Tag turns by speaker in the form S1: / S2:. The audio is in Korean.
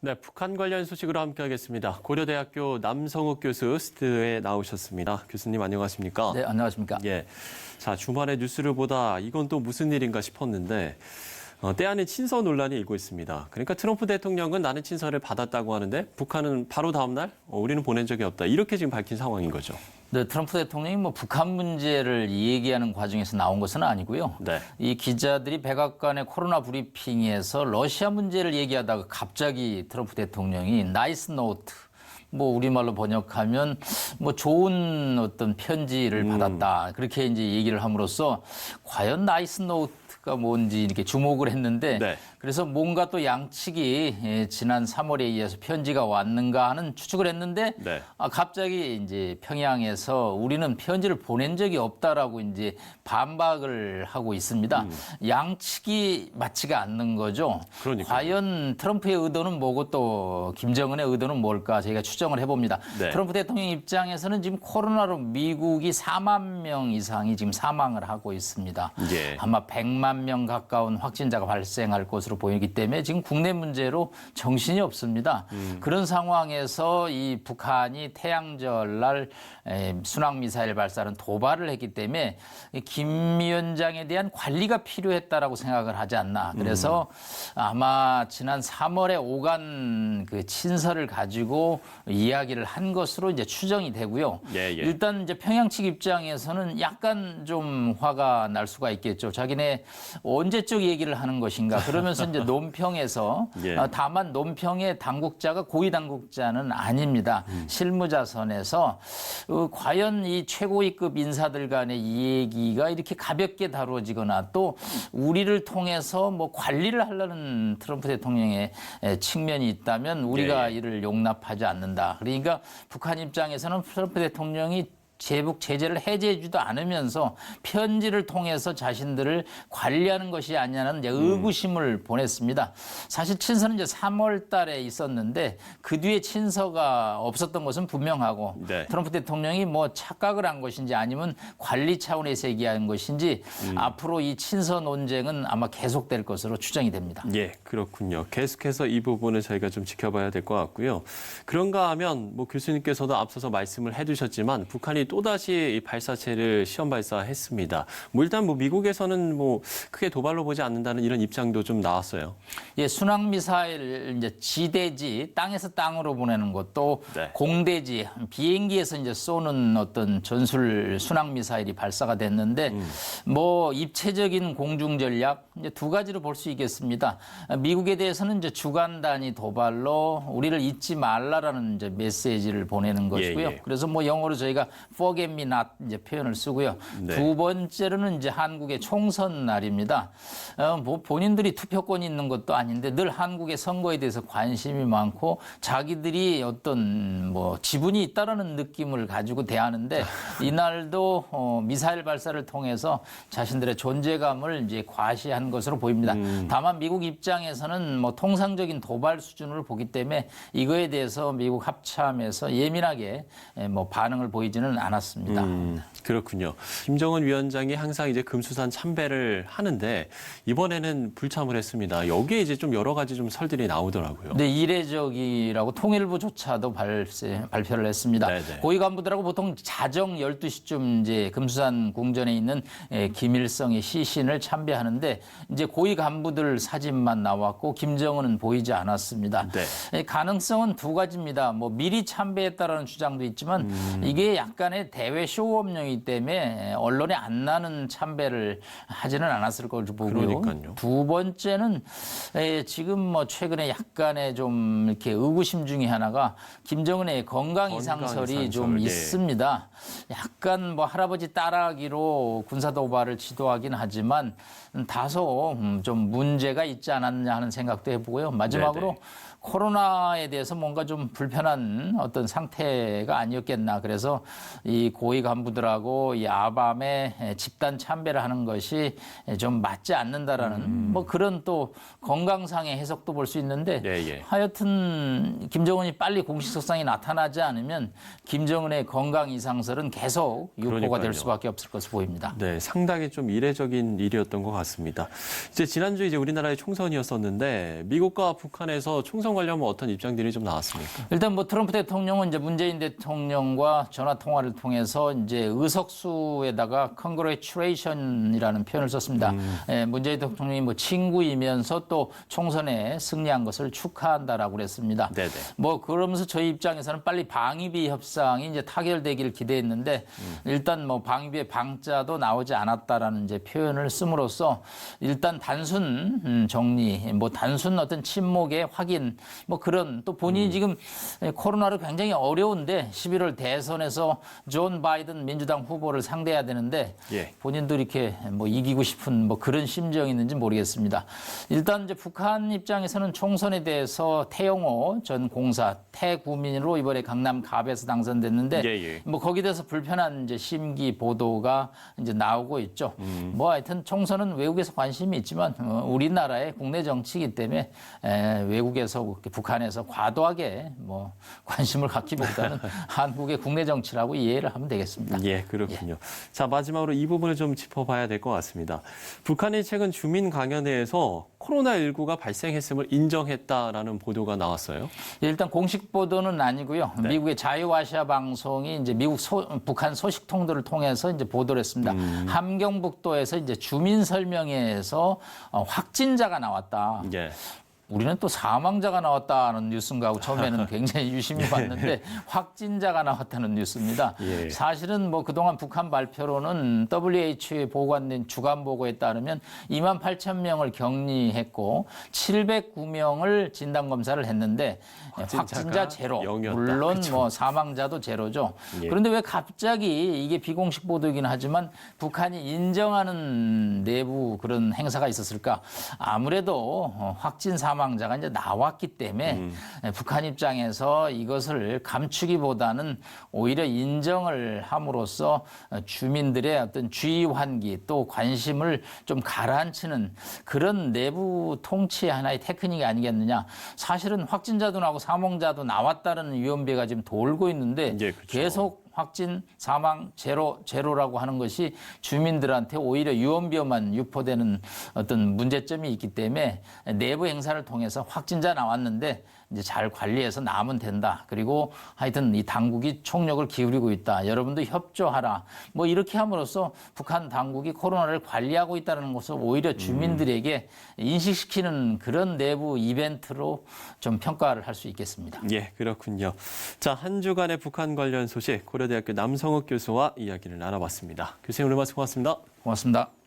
S1: 네, 북한 관련 소식으로 함께하겠습니다. 고려대학교 남성욱 교수 스튜디오에 나오셨습니다. 교수님 안녕하십니까?
S2: 네, 안녕하십니까?
S1: 예. 자, 주말에 뉴스를 보다 이건 또 무슨 일인가 싶었는데 때 아닌 친서 논란이 일고 있습니다. 그러니까 트럼프 대통령은 나는 친서를 받았다고 하는데 북한은 바로 다음 날 우리는 보낸 적이 없다. 이렇게 지금 밝힌 상황인 거죠.
S2: 네, 트럼프 대통령이 북한 문제를 얘기하는 과정에서 나온 것은 아니고요.
S1: 네.
S2: 이 기자들이 백악관의 코로나 브리핑에서 러시아 문제를 얘기하다가 갑자기 트럼프 대통령이 나이스 노트, 우리말로 번역하면 좋은 어떤 편지를 받았다. 그렇게 이제 얘기를 함으로써 과연 나이스 노트가 뭔지 이렇게 주목을 했는데
S1: 네.
S2: 그래서 뭔가 또 양측이 지난 3월에 의해서 편지가 왔는가 하는 추측을 했는데
S1: 네.
S2: 갑자기 이제 평양에서 우리는 편지를 보낸 적이 없다라고 이제 반박을 하고 있습니다. 양측이 맞지가 않는 거죠.
S1: 그러니까요.
S2: 과연 트럼프의 의도는 뭐고 또 김정은의 의도는 뭘까 저희가 추정을 해봅니다.
S1: 네.
S2: 트럼프 대통령 입장에서는 지금 코로나로 미국이 4만 명 이상이 지금 사망을 하고 있습니다.
S1: 예.
S2: 아마 100만 명 가까운 확진자가 발생할 것으로 보이기 때문에 지금 국내 문제로 정신이 없습니다. 그런 상황에서 이 북한이 태양절 날 순항미사일 발사는 도발을 했기 때문에 김 위원장에 대한 관리가 필요했다라고 생각을 하지 않나. 그래서 아마 지난 3월에 오간 그 친서를 가지고 이야기를 한 것으로 이제 추정이 되고요.
S1: 예.
S2: 일단 이제 평양 측 입장에서는 약간 좀 화가 날 수가 있겠죠. 자기네 언제적 얘기를 하는 것인가. 그러면서 이제 논평에서
S1: 예.
S2: 다만 논평의 당국자가 고위 당국자는 아닙니다. 실무자선에서 과연 이 최고위급 인사들 간의 이 얘기가 이렇게 가볍게 다루어지거나 또 우리를 통해서 관리를 하려는 트럼프 대통령의 측면이 있다면 우리가
S1: 예.
S2: 이를 용납하지 않는다. 그러니까 북한 입장에서는 트럼프 대통령이 제북 제재를 해제해주지도 않으면서 편지를 통해서 자신들을 관리하는 것이 아니냐는 이제 의구심을 보냈습니다. 사실 친서는 이제 3월 달에 있었는데 그 뒤에 친서가 없었던 것은 분명하고
S1: 네.
S2: 트럼프 대통령이 착각을 한 것인지 아니면 관리 차원에서 얘기한 것인지 앞으로 이 친서 논쟁은 아마 계속될 것으로 추정이 됩니다.
S1: 예, 그렇군요. 계속해서 이 부분을 저희가 좀 지켜봐야 될 것 같고요. 그런가 하면 교수님께서도 앞서서 말씀을 해주셨지만 북한이 또다시 이 발사체를 시험 발사했습니다. 일단 미국에서는 크게 도발로 보지 않는다는 이런 입장도 좀 나왔어요.
S2: 예, 순항미사일 이제 지대지 땅에서 땅으로 보내는 것도
S1: 네.
S2: 공대지 비행기에서 이제 쏘는 어떤 전술 순항미사일이 발사가 됐는데 입체적인 공중 전략 이제 두 가지로 볼 수 있겠습니다. 미국에 대해서는 이제 주간 단위 도발로 우리를 잊지 말라라는 이제 메시지를 보내는 것이고요.
S1: 예.
S2: 그래서 영어로 저희가 forget me not 이제 표현을 쓰고요.
S1: 네.
S2: 두 번째로는 이제 한국의 총선 날입니다. 본인들이 투표권이 있는 것도 아닌데 늘 한국의 선거에 대해서 관심이 많고 자기들이 어떤 지분이 있다라는 느낌을 가지고 대하는데 이날도 미사일 발사를 통해서 자신들의 존재감을 이제 과시한 것으로 보입니다. 다만 미국 입장에서는 통상적인 도발 수준을 보기 때문에 이거에 대해서 미국 합참에서 예민하게 반응을 보이지는 않았습니다.
S1: 그렇군요. 김정은 위원장이 항상 이제 금수산 참배를 하는데 이번에는 불참을 했습니다. 여기에 이제 좀 여러 가지 좀 설들이 나오더라고요.
S2: 네, 이례적이라고 통일부조차도 발표를 했습니다.
S1: 네네.
S2: 고위 간부들하고 보통 자정 12시쯤 이제 금수산 궁전에 있는 김일성의 시신을 참배하는데 이제 고위 간부들 사진만 나왔고 김정은은 보이지 않았습니다.
S1: 네.
S2: 가능성은 두 가지입니다. 미리 참배했다라는 주장도 있지만 이게 약간의 대외 쇼업용이기 때문에 언론에 안 나는 참배를 하지는 않았을 것으로 보고요.
S1: 그러니까요.
S2: 두 번째는 지금 최근에 약간의 좀 이렇게 의구심 중에 하나가 김정은의 건강 이상설이 좀
S1: 예.
S2: 있습니다. 약간 할아버지 따라하기로 군사 도발을 지도하긴 하지만 다소 좀 문제가 있지 않았냐 하는 생각도 해보고요. 마지막으로
S1: 네네.
S2: 코로나에 대해서 뭔가 좀 불편한 어떤 상태가 아니었겠나. 그래서 이 고위 간부들하고 이 아밤에 집단 참배를 하는 것이 좀 맞지 않는다라는 그런 또 건강상의 해석도 볼 수 있는데
S1: 예.
S2: 하여튼 김정은이 빨리 공식 석상에 나타나지 않으면 김정은의 건강 이상설은 계속 유포가
S1: 그러니까요.
S2: 될 수밖에 없을 것으로 보입니다.
S1: 네, 상당히 좀 이례적인 일이었던 것 같습니다. 지난주 우리나라의 총선이었었는데 미국과 북한에서 총선 총선 관련 뭐 어떤 입장들이 좀 나왔습니까?
S2: 일단 뭐 트럼프 대통령은 이제 문재인 대통령과 전화 통화를 통해서 이제 의석수에다가 congratulation이라는 표현을 썼습니다. 예, 문재인 대통령이 뭐 친구이면서 또 총선에 승리한 것을 축하한다라고 그랬습니다.
S1: 네네.
S2: 뭐 그러면서 저희 입장에서는 빨리 방위비 협상이 이제 타결되기를 기대했는데 일단 뭐 방위비의 방자도 나오지 않았다라는 이제 표현을 씀으로써 일단 단순 정리, 뭐 단순 어떤 침묵의 확인, 뭐 그런 또 본인이 지금 코로나로 굉장히 어려운데 11월 대선에서 존 바이든 민주당 후보를 상대해야 되는데
S1: 예.
S2: 본인도 이렇게 뭐 이기고 싶은 뭐 그런 심정이 있는지 모르겠습니다. 일단 이제 북한 입장에서는 총선에 대해서 태영호 전 공사 태구민으로 이번에 강남 갑에서 당선됐는데
S1: 예.
S2: 뭐 거기에 대해서 불편한 이제 심기 보도가 이제 나오고 있죠. 뭐 하여튼 총선은 외국에서 관심이 있지만 우리나라의 국내 정치이기 때문에 외국에서 북한에서 과도하게 뭐 관심을 갖기보다는 한국의 국내 정치라고 이해를 하면 되겠습니다.
S1: 예, 그렇군요. 자, 마지막으로 이 부분을 좀 짚어봐야 될 것 같습니다. 북한이 최근 주민 강연회에서 코로나19가 발생했음을 인정했다라는 보도가 나왔어요.
S2: 일단 공식 보도는 아니고요.
S1: 네.
S2: 미국의 자유아시아 방송이 이제 북한 소식통들을 통해서 이제 보도를 했습니다. 함경북도에서 이제 주민 설명회에서 확진자가 나왔다.
S1: 예.
S2: 우리는 또 사망자가 나왔다는 뉴스인가 하고 처음에는 굉장히 유심히 봤는데 확진자가 나왔다는 뉴스입니다.
S1: 예.
S2: 사실은 뭐 그동안 북한 발표로는 WHO에 보관된 주간 보고에 따르면 28,000명을 격리했고 709명을 진단검사를 했는데 확진자 제로.
S1: 0이었다.
S2: 물론
S1: 그렇죠.
S2: 뭐 사망자도 제로죠.
S1: 예.
S2: 그런데 왜 갑자기 이게 비공식 보도이긴 하지만 북한이 인정하는 내부 그런 행사가 있었을까? 아무래도 확진 사망자가 이제 나왔기 때문에 북한 입장에서 이것을 감추기보다는 오히려 인정을 함으로써 주민들의 어떤 주의 환기 또 관심을 좀 가라앉히는 그런 내부 통치의 하나의 테크닉이 아니겠느냐. 사실은 확진자도 나고 사망자도 나왔다는 위험비가 지금 돌고 있는데
S1: 예, 그렇죠.
S2: 계속 확진, 사망, 제로라고 하는 것이 주민들한테 오히려 유언비어만 유포되는 어떤 문제점이 있기 때문에 내부 행사를 통해서 확진자 나왔는데 이제 잘 관리해서 나으면 된다. 그리고 하여튼 이 당국이 총력을 기울이고 있다. 여러분도 협조하라. 뭐 이렇게 함으로써 북한 당국이 코로나를 관리하고 있다는 것을 오히려 주민들에게 인식시키는 그런 내부 이벤트로 좀 평가를 할 수 있겠습니다.
S1: 예, 그렇군요. 자, 한 주간의 북한 관련 소식 고려대학교 남성욱 교수와 이야기를 나눠봤습니다. 교수님 오늘 말씀 고맙습니다.
S2: 고맙습니다.